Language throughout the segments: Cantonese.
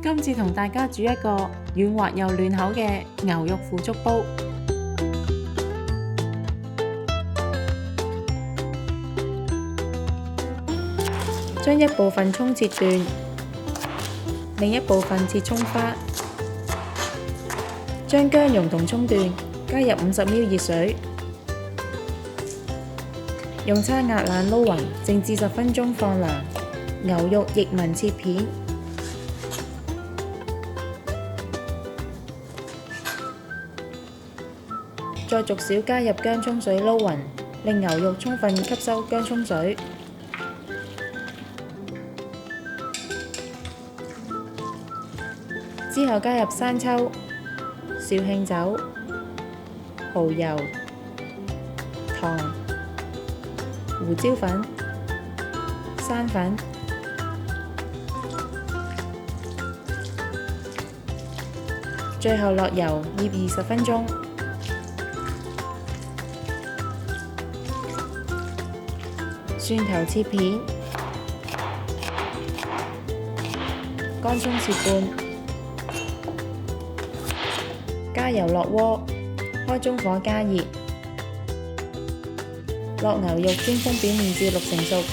今次同大家煮一個軟滑又嫩口嘅牛肉腐竹煲。將一部分葱切段，另一部分切葱花。將薑蓉同葱段加入50ml熱水，用叉壓爛撈勻，靜置10分鐘放涼。牛肉亦文切片，再逐少加入薑葱水撈勻，令牛肉充分吸收薑葱水。之後加入生抽、紹興酒、蠔油、糖、胡椒粉、生粉，最後落油醃20分鐘。蒜頭切片，乾葱切半。加油落鍋，開中火加熱，落牛肉煎封表面至6成熟。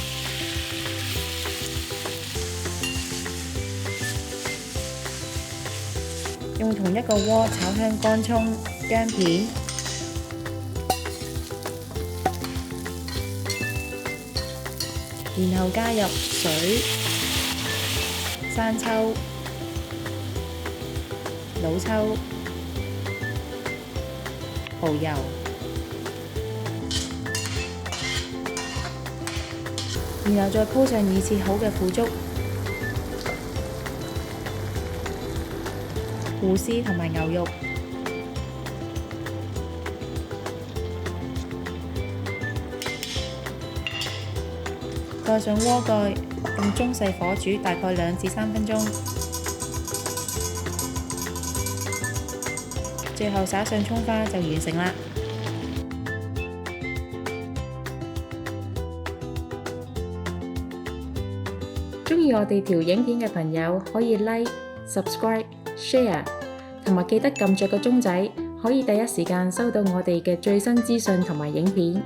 用同一個鍋炒香乾葱、薑片，然後加入水、生抽、老抽、蠔油，然後再鋪上已切好嘅腐竹、芋絲同埋牛肉，蓋上鍋蓋，用中細火煮大概2至3分鐘，最後灑上葱花就完成啦。鍾意我哋條影片嘅朋友可以 Like、Subscribe、Share， 同埋記得撳着個鐘仔，可以第一時間收到我哋嘅最新資訊同埋影片。